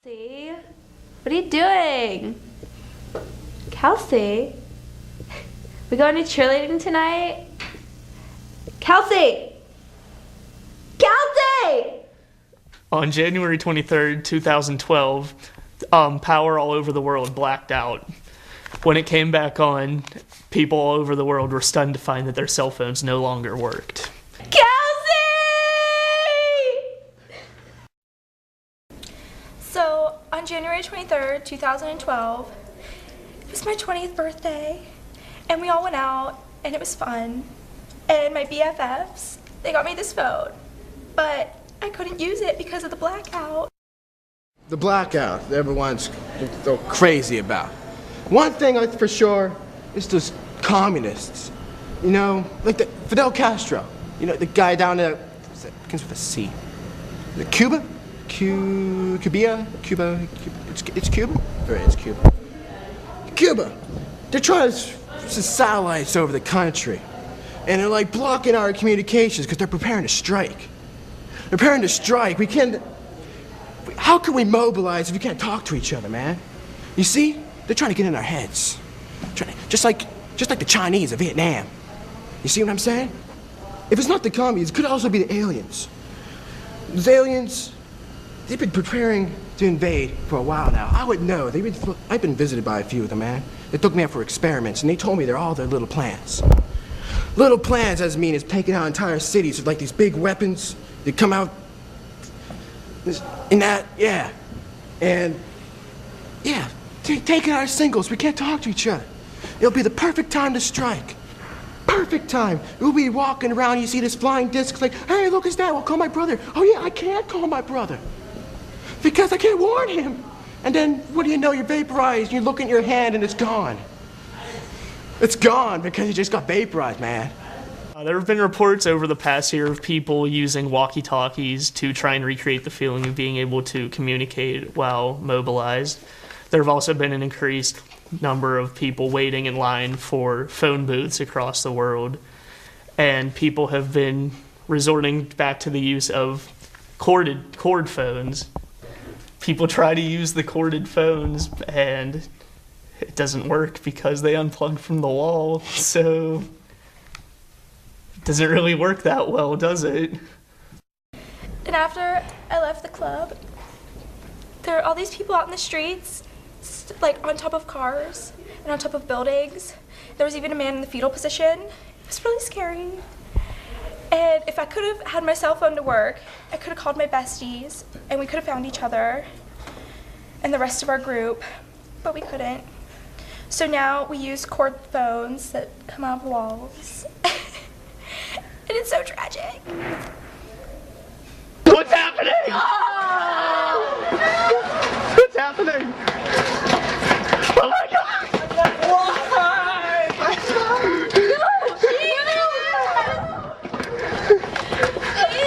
Kelsey, what are you doing? Kelsey? We going to cheerleading tonight? Kelsey! Kelsey! On January 23rd, 2012, power all over the world blacked out. When it came back on, people all over the world were stunned to find that their cell phones no longer worked. Kelsey! So, on January 23rd, 2012, it was my 20th birthday, and we all went out, and it was fun. And my BFFs, they got me this phone, but I couldn't use it because of the blackout. The blackout that everyone's so crazy about. One thing for sure is those communists. You know, like the Fidel Castro. You know, the guy down there, begins with a C. Is it Cuba? Cuba? It's Cuba? Or it's Cuba. Cuba. They're trying to satellites over the country. And they're like blocking our communications because they're preparing to strike. They're preparing to strike. We can't. How can we mobilize if we can't talk to each other, man? You see? They're trying to get in our heads. Just like the Chinese of Vietnam. You see what I'm saying? If it's not the communists, it could also be the aliens. Those aliens, they've been preparing to invade for a while now. I would know. I've been visited by a few of them, man. They took me out for experiments, and they told me they're all their little plans. Little plans doesn't mean it's taking out entire cities with like these big weapons. They come out in that, yeah. And, yeah, taking our singles. We can't talk to each other. It'll be the perfect time to strike. Perfect time. We'll be walking around, you see this flying disc, like, hey, look, it's that. I'll call my brother. Oh, yeah, I can't call my brother because I can't warn him. And then, what do you know? You're vaporized. You look at your hand, and it's gone. It's gone because you just got vaporized, man. There have been reports over the past year of people using walkie-talkies to try and recreate the feeling of being able to communicate while mobilized. There have also been an increased number of people waiting in line for phone booths across the world, and people have been resorting back to the use of cord phones. People try to use the corded phones, and it doesn't work because they unplugged from the wall, so it doesn't really work that well, does it? And after I left the club, there were all these people out in the streets, like on top of cars and on top of buildings. There was even a man in the fetal position. It was really scary. And if I could have had my cell phone to work, I could have called my besties and we could have found each other and the rest of our group, but we couldn't. So now we use cord phones that come out of walls. And it's so tragic. What's happening? What's happening? Oh my God! Why?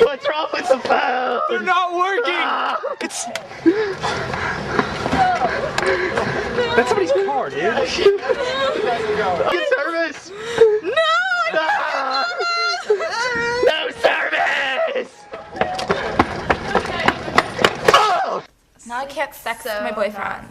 What's wrong with the phone? They're not working! It's... That's somebody's car, dude. Good service! No! No service! Now I can't sex with my boyfriend.